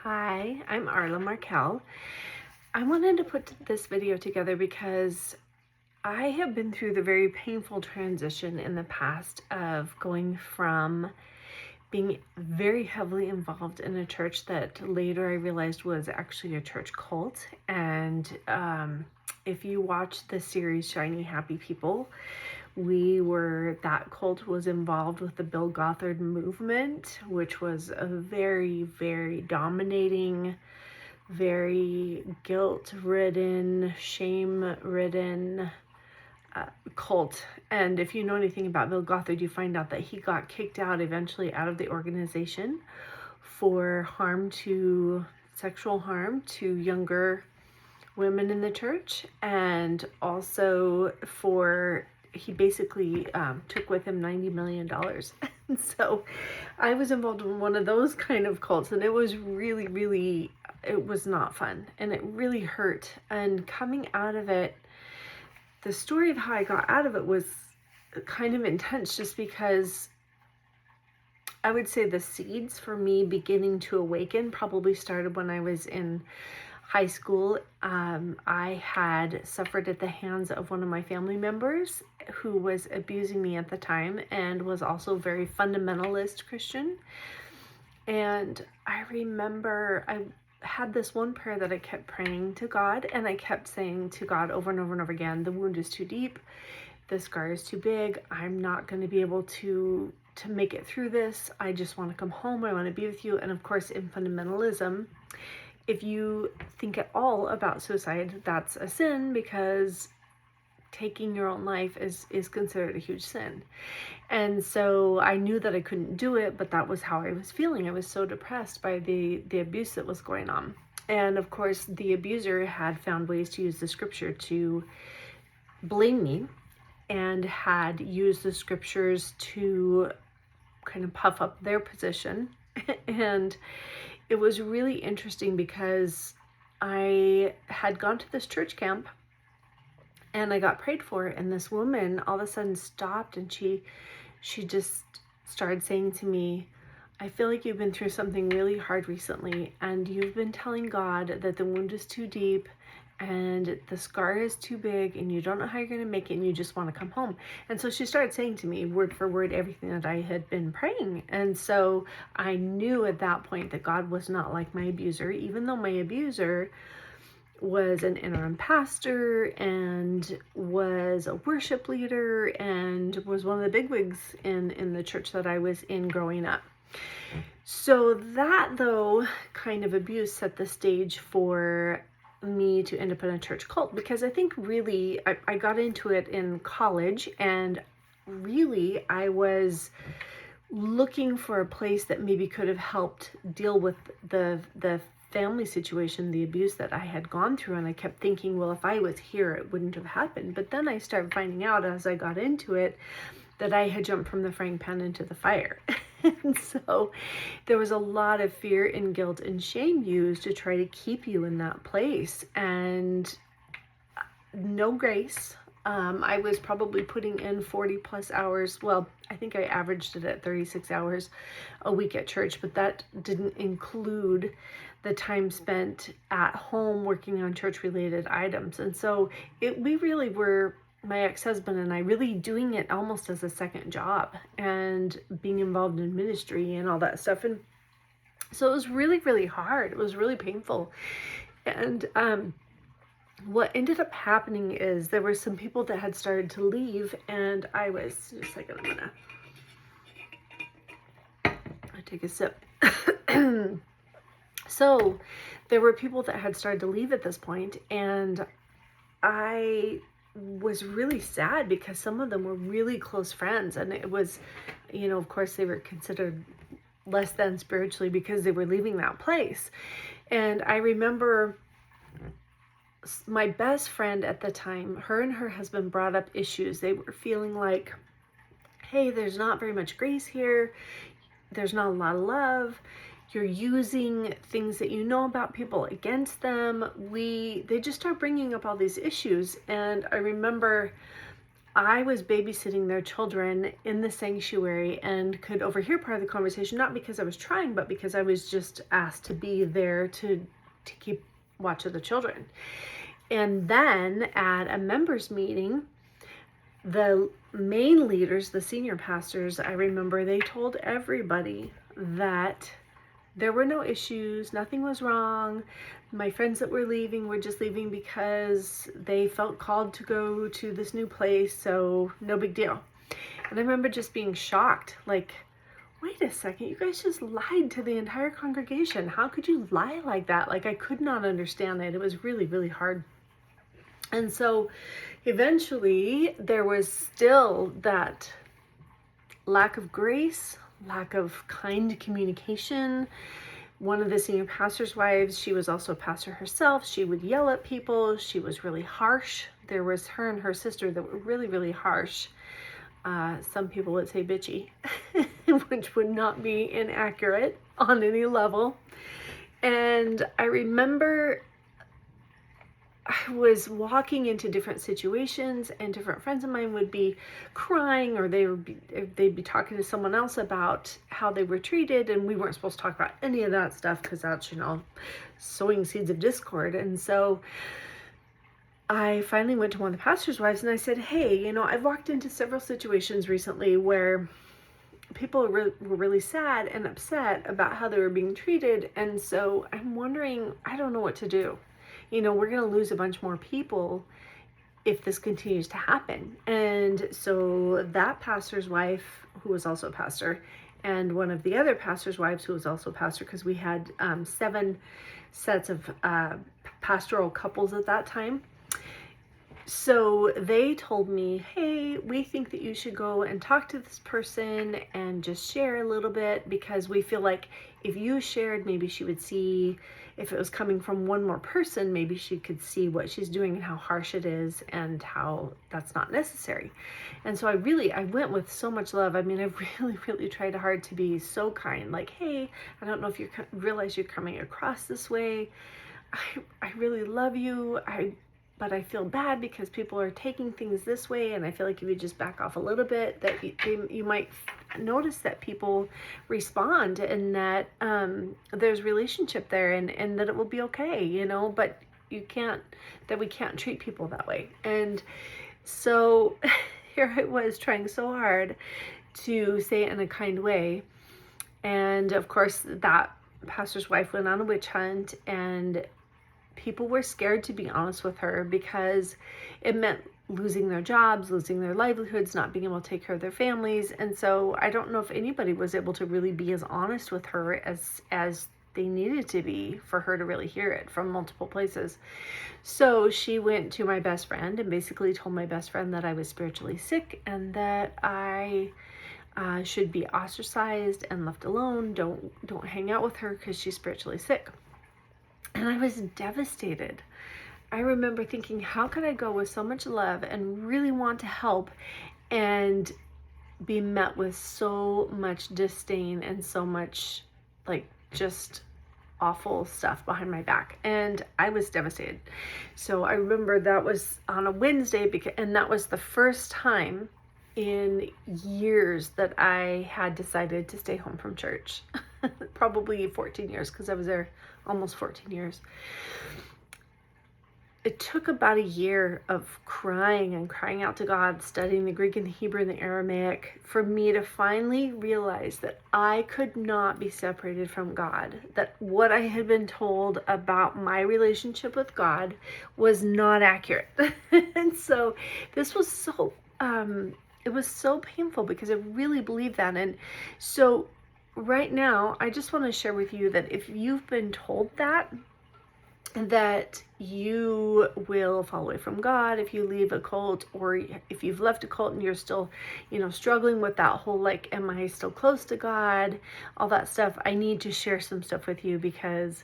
Hi, I'm Arla Markael. I wanted to put this video together because I have been through the very painful transition in the past of going from being very heavily involved in a church that later I realized was actually a church cult. And if you watch the series Shiny Happy People, that cult was involved with the Bill Gothard movement, which was a very, very dominating, very guilt-ridden, shame-ridden cult. And if you know anything about Bill Gothard, you find out that he got kicked out eventually out of the organization for sexual harm to younger women in the church, and also he basically took with him $90 million. And so I was involved in one of those kind of cults, and it was really, it was not fun, and it really hurt. And coming out of it, the story of how I got out of it was kind of intense, just because I would say the seeds for me beginning to awaken probably started when I was in high school. I had suffered at the hands of one of my family members who was abusing me at the time and was also very fundamentalist Christian. And I remember I had this one prayer that I kept praying to God, and I kept saying to God over and over and over again, the wound is too deep, the scar is too big, I'm not going to be able to make it through this. I just want to come home, I want to be with you. And of course, in fundamentalism, if you think at all about suicide, that's a sin, because taking your own life is considered a huge sin. And so I knew that I couldn't do it, but that was how I was feeling. I was so depressed by the abuse that was going on. And of course, the abuser had found ways to use the scripture to blame me, and had used the scriptures to kind of puff up their position. And it was really interesting because I had gone to this church camp and I got prayed for, and this woman all of a sudden stopped, and she just started saying to me, I feel like you've been through something really hard recently, and you've been telling God that the wound is too deep and the scar is too big, and you don't know how you're going to make it, and you just want to come home. And so she started saying to me word for word everything that I had been praying. And so I knew at that point that God was not like my abuser, even though my abuser was an interim pastor and was a worship leader and was one of the bigwigs in the church that I was in growing up. So that, though, kind of abuse set the stage for me to end up in a church cult, because I think really I got into it in college, and really I was looking for a place that maybe could have helped deal with the family situation, the abuse that I had gone through. And I kept thinking, well, if I was here, it wouldn't have happened. But then I started finding out as I got into it that I had jumped from the frying pan into the fire. And so there was a lot of fear and guilt and shame used to try to keep you in that place, and no grace. I was probably putting in 40 plus hours. Well, I think I averaged it at 36 hours a week at church, but that didn't include the time spent at home working on church related items. And so we really were, my ex-husband and I, really doing it almost as a second job, and being involved in ministry and all that stuff. And so it was really hard. It was really painful. And what ended up happening is there were some people that had started to leave, and I was, just a second, I take a sip. So there were people that had started to leave at this point, and I was really sad because some of them were really close friends, and it was, of course they were considered less than spiritually because they were leaving that place. And I remember my best friend at the time, her and her husband brought up issues. They were feeling like, hey, there's not very much grace here. There's not a lot of love. You're using things that you know about people against them. They just start bringing up all these issues. And I remember I was babysitting their children in the sanctuary and could overhear part of the conversation, not because I was trying, but because I was just asked to be there to keep watch of the children. And then at a members meeting, the main leaders, the senior pastors, I remember they told everybody that there were no issues, nothing was wrong. My friends that were leaving were just leaving because they felt called to go to this new place, so no big deal. And I remember just being shocked, like, wait a second, you guys just lied to the entire congregation. How could you lie like that? Like, I could not understand it. It was really, really hard. And so eventually there was still that lack of grace, lack of kind communication. One of the senior pastor's wives, she was also a pastor herself. She would yell at people. She was really harsh. There was her and her sister that were really, really harsh. Some people would say bitchy, which would not be inaccurate on any level. And I remember I was walking into different situations and different friends of mine would be crying, or they'd be talking to someone else about how they were treated, and we weren't supposed to talk about any of that stuff because that's, sowing seeds of discord. And so I finally went to one of the pastor's wives and I said, hey, I've walked into several situations recently where people were really sad and upset about how they were being treated, and so I'm wondering, I don't know what to do. We're going to lose a bunch more people if this continues to happen. And so that pastor's wife, who was also a pastor, and one of the other pastor's wives, who was also a pastor, because we had 7 sets of pastoral couples at that time. So they told me, hey, we think that you should go and talk to this person and just share a little bit, because we feel like if you shared, maybe she would see, if it was coming from one more person, maybe she could see what she's doing and how harsh it is and how that's not necessary. And so I went with so much love. I mean, I really, really tried hard to be so kind. Like, hey, I don't know if you realize you're coming across this way. I really love you. But I feel bad because people are taking things this way, and I feel like if you just back off a little bit, that you might notice that people respond, and that there's relationship there, and that it will be okay, but we can't treat people that way. And so here I was trying so hard to say it in a kind way, and of course that pastor's wife went on a witch hunt, and people were scared to be honest with her because it meant losing their jobs, losing their livelihoods, not being able to take care of their families. And so I don't know if anybody was able to really be as honest with her as they needed to be for her to really hear it from multiple places. So she went to my best friend and basically told my best friend that I was spiritually sick and that I should be ostracized and left alone. Don't hang out with her because she's spiritually sick. And I was devastated. I remember thinking, how could I go with so much love and really want to help and be met with so much disdain and so much just awful stuff behind my back? And I was devastated. So I remember that was on a Wednesday, and that was the first time in years that I had decided to stay home from church. Probably 14 years, because I was there almost 14 years. It took about a year of crying out to God, studying the Greek and the Hebrew and the Aramaic, for me to finally realize that I could not be separated from God, that what I had been told about my relationship with God was not accurate. And so this was it was so painful because I really believed that. And so right now, I just want to share with you that if you've been told that you will fall away from God if you leave a cult, or if you've left a cult and you're still, struggling with that whole, am I still close to God, all that stuff, I need to share some stuff with you, because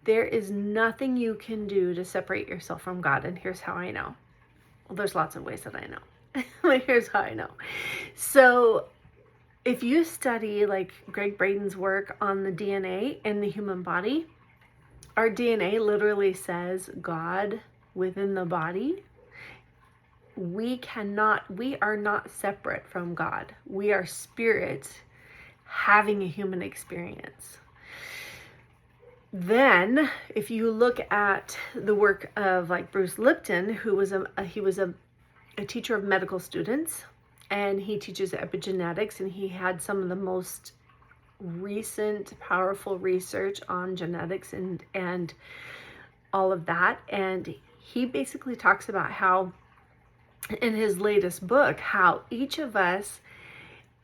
there is nothing you can do to separate yourself from God. And here's how I know. Well, there's lots of ways that I know, but here's how I know. So if you study Greg Braden's work on the DNA in the human body, our DNA literally says God within the body. we are not separate from God. We are spirit having a human experience. Then, if you look at the work of like Bruce Lipton, who was a teacher of medical students, and he teaches epigenetics, and he had some of the most recent powerful research on genetics and all of that. And he basically talks about how, in his latest book, how each of us,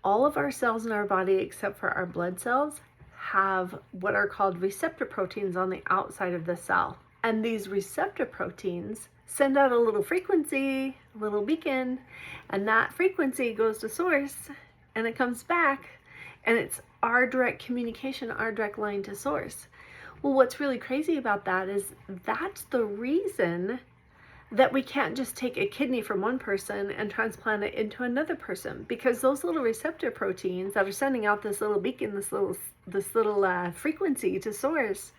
all of our cells in our body except for our blood cells, have what are called receptor proteins on the outside of the cell. And these receptor proteins send out a little frequency, a little beacon, and that frequency goes to source and it comes back, and it's our direct communication, our direct line to source. Well, what's really crazy about that is that's the reason that we can't just take a kidney from one person and transplant it into another person, because those little receptor proteins that are sending out this little beacon, this little frequency to source,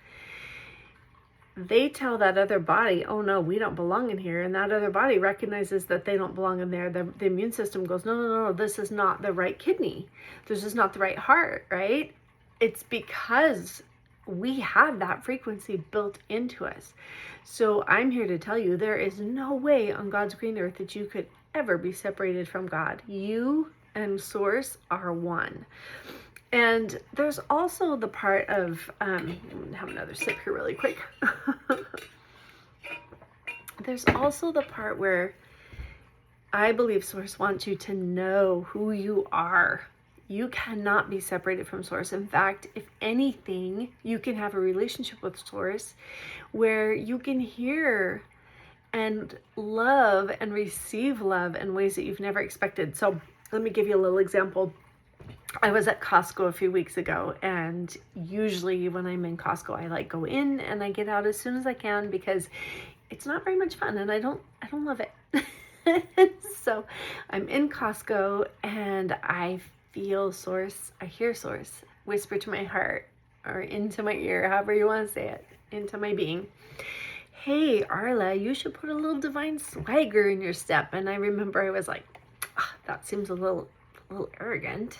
they tell that other body, oh no, we don't belong in here. And that other body recognizes that they don't belong in there. The immune system goes, no, this is not the right kidney. This is not the right heart, right? It's because we have that frequency built into us. So I'm here to tell you, there is no way on God's green earth that you could ever be separated from God. You and source are one. And there's also the part of, have another sip here really quick. There's also the part where I believe source wants you to know who you are. You cannot be separated from source. In fact, if anything, you can have a relationship with source where you can hear and love and receive love in ways that you've never expected. So let me give you a little example. I was at Costco a few weeks ago, and usually when I'm in Costco, I like go in and I get out as soon as I can, because it's not very much fun and I don't love it. So I'm in Costco and I feel source, I hear source whisper to my heart or into my ear, however you want to say it, into my being. Hey, Arla, you should put a little divine swagger in your step. And I remember I was like, that seems a little arrogant.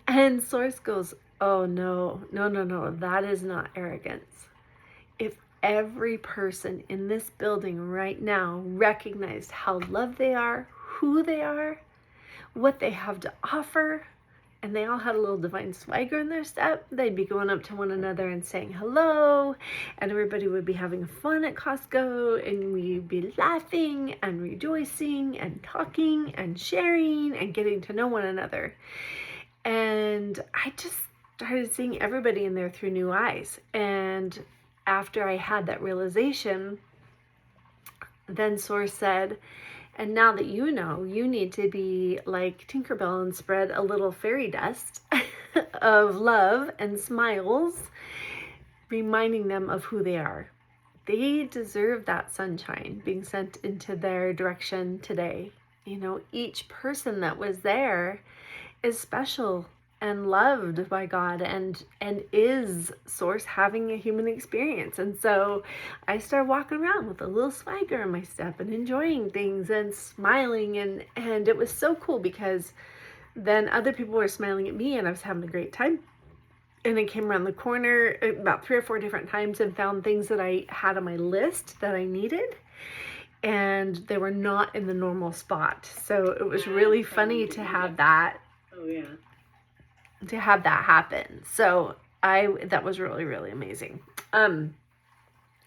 And source goes, oh no, that is not arrogance. If every person in this building right now recognized how loved they are, who they are, what they have to offer, and they all had a little divine swagger in their step, they'd be going up to one another and saying hello, and everybody would be having fun at Costco, and we'd be laughing and rejoicing and talking and sharing and getting to know one another. And I just started seeing everybody in there through new eyes. And after I had that realization, then Source said, and now that you know, you need to be like Tinkerbell and spread a little fairy dust of love and smiles, reminding them of who they are. They deserve that sunshine being sent into their direction today. You know, each person that was there is special and loved by God and is Source having a human experience. And so I started walking around with a little swagger in my step and enjoying things and smiling, and it was so cool because then other people were smiling at me and I was having a great time. And I came around the corner about 3 or 4 different times and found things that I had on my list that I needed, and they were not in the normal spot. So it was really funny to have that. Oh yeah. To have that happen. So that was really, really amazing.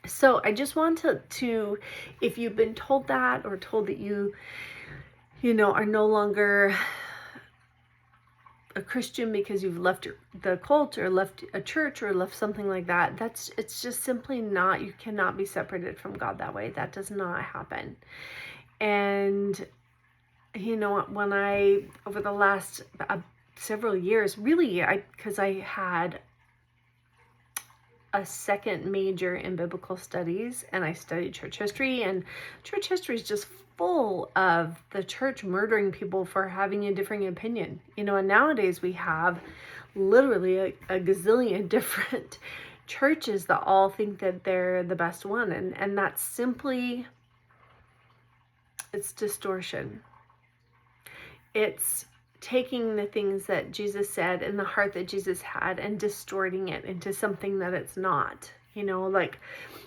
So I just want to, if you've been told that, or told that you know, are no longer a Christian because you've left the cult or left a church or left something like that, it's just simply not, you cannot be separated from God that way. That does not happen. And you know, when I, over the last several years, really, because I had a second major in biblical studies and I studied church history, and church history is just full of the church murdering people for having a differing opinion. You know, and nowadays we have literally a gazillion different churches that all think that they're the best one, and that's simply It's distortion. It's taking the things that Jesus said and the heart that Jesus had and distorting it into something that it's not. Like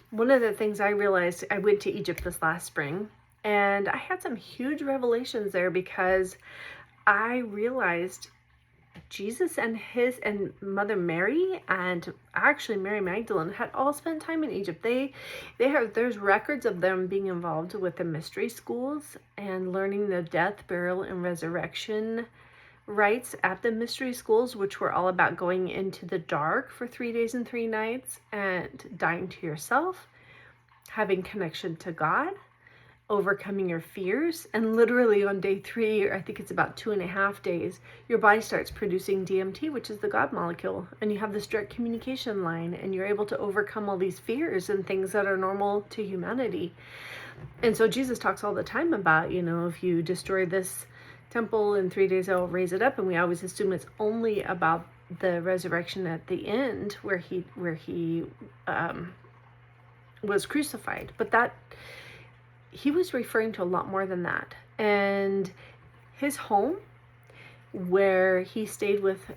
one of the things I realized, I went to Egypt this last spring, and I had some huge revelations there because I realized Jesus and Mother Mary, and actually Mary Magdalene, had all spent time in Egypt. There's records of them being involved with the mystery schools and learning the death, burial, and resurrection rites at the mystery schools, which were all about going into the dark for 3 days and 3 nights and dying to yourself, having connection to God, overcoming your fears. And literally on day 3, or I think it's about 2.5 days, your body starts producing DMT, which is the God molecule, and you have this direct communication line, and you're able to overcome all these fears and things that are normal to humanity. And so Jesus talks all the time about, if you destroy this temple in 3 days, I'll raise it up. And we always assume it's only about the resurrection at the end, where he was crucified, but that he was referring to a lot more than that. And his home, where he stayed with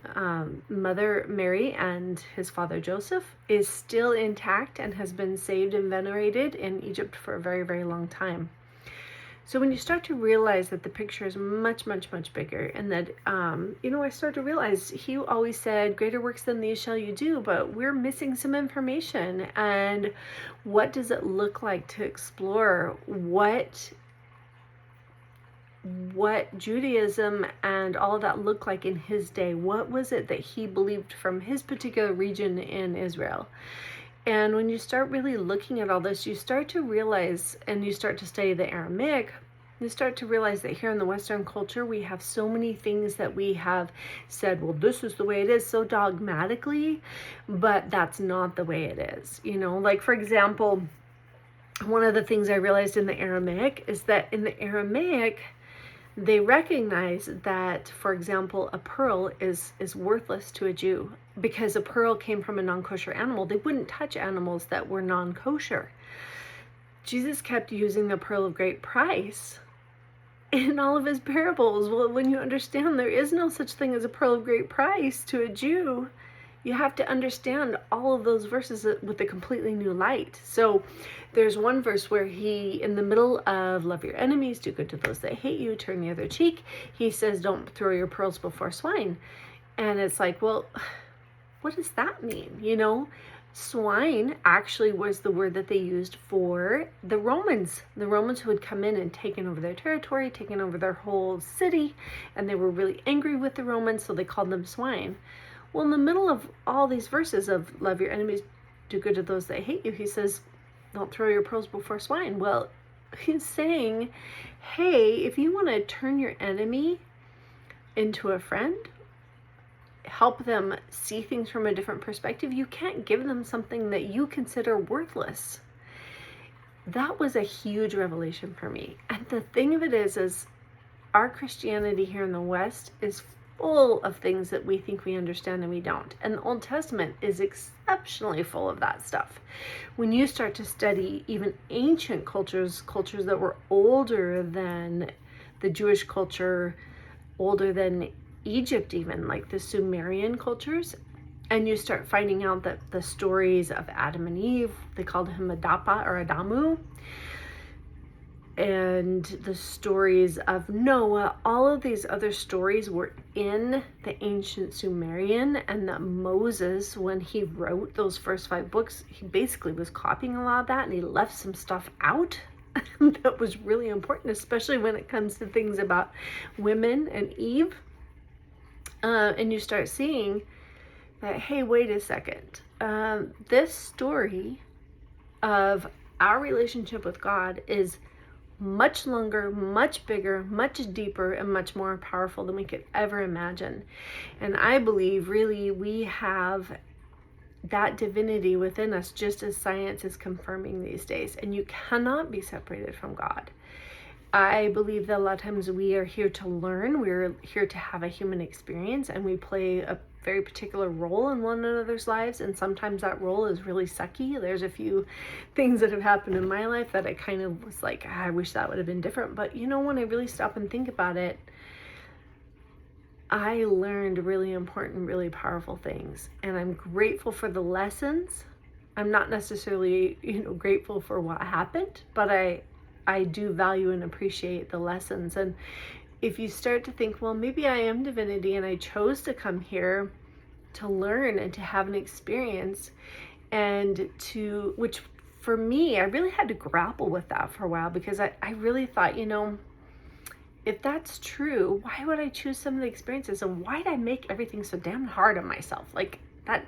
Mother Mary and his father Joseph, is still intact and has been saved and venerated in Egypt for a very, very long time. So when you start to realize that the picture is much, much, much bigger, and that, I start to realize he always said, greater works than these shall you do, but we're missing some information. And what does it look like to explore what Judaism and all that looked like in his day? What was it that he believed from his particular region in Israel? And when you start really looking at all this, you start to realize, and you start to study the Aramaic, you start to realize that here in the Western culture, we have so many things that we have said, well, this is the way it is, so dogmatically, but that's not the way it is. Like, for example, one of the things I realized in the Aramaic is that in the Aramaic, they recognize that, for example, a pearl is worthless to a Jew because a pearl came from a non-kosher animal. They wouldn't touch animals that were non-kosher. Jesus kept using the pearl of great price in all of his parables. Well, when you understand there is no such thing as a pearl of great price to a Jew, you have to understand all of those verses with a completely new light. So there's one verse where he, in the middle of love your enemies, do good to those that hate you, turn the other cheek, he says, don't throw your pearls before swine. And it's like, well, what does that mean? Swine actually was the word that they used for the Romans. The Romans who had come in and taken over their territory, taken over their whole city, and they were really angry with the Romans, so they called them swine. Well, in the middle of all these verses of love your enemies, do good to those that hate you, he says, don't throw your pearls before swine. Well, he's saying, hey, if you want to turn your enemy into a friend, help them see things from a different perspective, you can't give them something that you consider worthless. That was a huge revelation for me. And the thing of it is our Christianity here in the West is full of things that we think we understand and we don't. And the Old Testament is exceptionally full of that stuff. When you start to study even ancient cultures that were older than the Jewish culture, older than Egypt even, like the Sumerian cultures, and you start finding out that the stories of Adam and Eve, they called him Adapa or Adamu, and the stories of Noah, all of these other stories were in the ancient Sumerian, and that Moses, when he wrote those first 5 books, he basically was copying a lot of that, and he left some stuff out that was really important, especially when it comes to things about women and Eve. And you start seeing that, hey, wait a second. This story of our relationship with God is much longer, much bigger, much deeper, and much more powerful than we could ever imagine. And I believe really we have that divinity within us, just as science is confirming these days. And you cannot be separated from God. I believe that a lot of times we are here to learn, we're here to have a human experience, and we play a very particular role in one another's lives, and sometimes that role is really sucky. There's a few things that have happened in my life that I kind of was like, I wish that would have been different. But when I really stop and think about it, I learned really important, really powerful things, and I'm grateful for the lessons. I'm not necessarily, grateful for what happened, but I do value and appreciate the lessons. And if you start to think, well, maybe I am divinity and I chose to come here to learn and to have an experience, and which for me, I really had to grapple with that for a while, because I really thought, if that's true, why would I choose some of the experiences, and why did I make everything so damn hard on myself? Like, that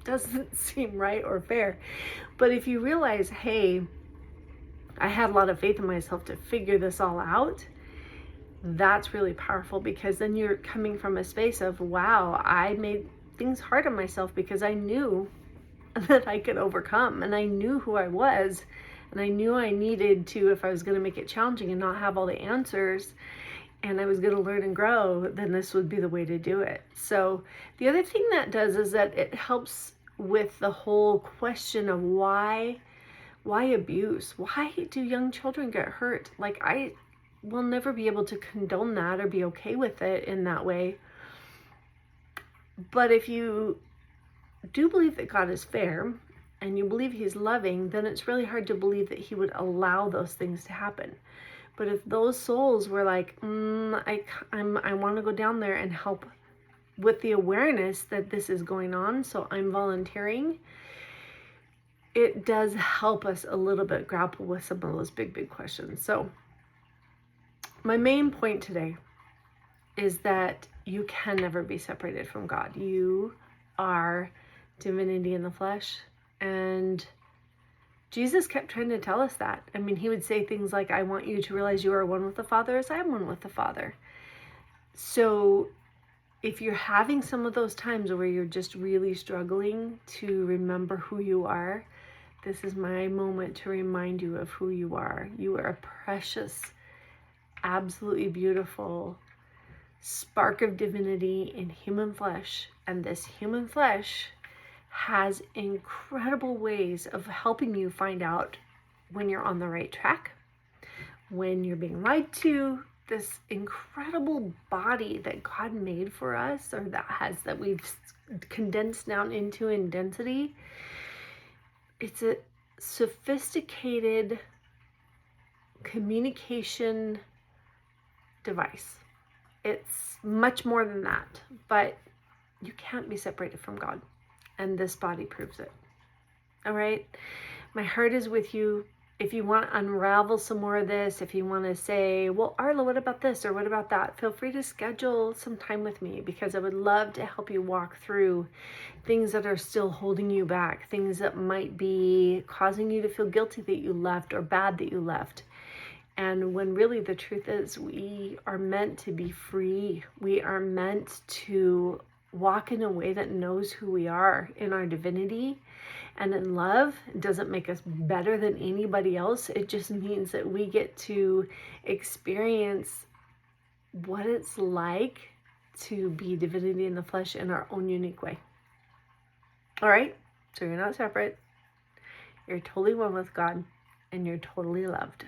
doesn't seem right or fair. But if you realize, hey, I had a lot of faith in myself to figure this all out, that's really powerful, because then you're coming from a space of, wow, I made things hard on myself because I knew that I could overcome, and I knew who I was, and I knew I needed to, if I was going to make it challenging and not have all the answers, and I was going to learn and grow, then this would be the way to do it. So the other thing that does is that it helps with the whole question of why abuse? Why do young children get hurt? Like, I will never be able to condone that or be okay with it in that way. But if you do believe that God is fair and you believe he's loving, then it's really hard to believe that he would allow those things to happen. But if those souls were like, I want to go down there and help with the awareness that this is going on, so I'm volunteering, it does help us a little bit grapple with some of those big questions. So my main point today is that you can never be separated from God. You are divinity in the flesh, and Jesus kept trying to tell us that. I mean, he would say things like, I want you to realize you are one with the Father as I am one with the Father. So if you're having some of those times where you're just really struggling to remember who you are, this is my moment to remind you of who you are. You are a precious, absolutely beautiful spark of divinity in human flesh, and this human flesh has incredible ways of helping you find out when you're on the right track, when you're being lied to. This incredible body that God made for us, or that we've condensed down into in density, it's a sophisticated communication device. It's much more than that, but you can't be separated from God. And this body proves it. All right? My heart is with you. If you want to unravel some more of this, if you want to say, well, Arla, what about this or what about that? Feel free to schedule some time with me, because I would love to help you walk through things that are still holding you back, things that might be causing you to feel guilty that you left or bad that you left. And when really the truth is, we are meant to be free. We are meant to walk in a way that knows who we are in our divinity and in love. It doesn't make us better than anybody else. It just means that we get to experience what it's like to be divinity in the flesh in our own unique way. All right? So you're not separate. You're totally one with God, and you're totally loved.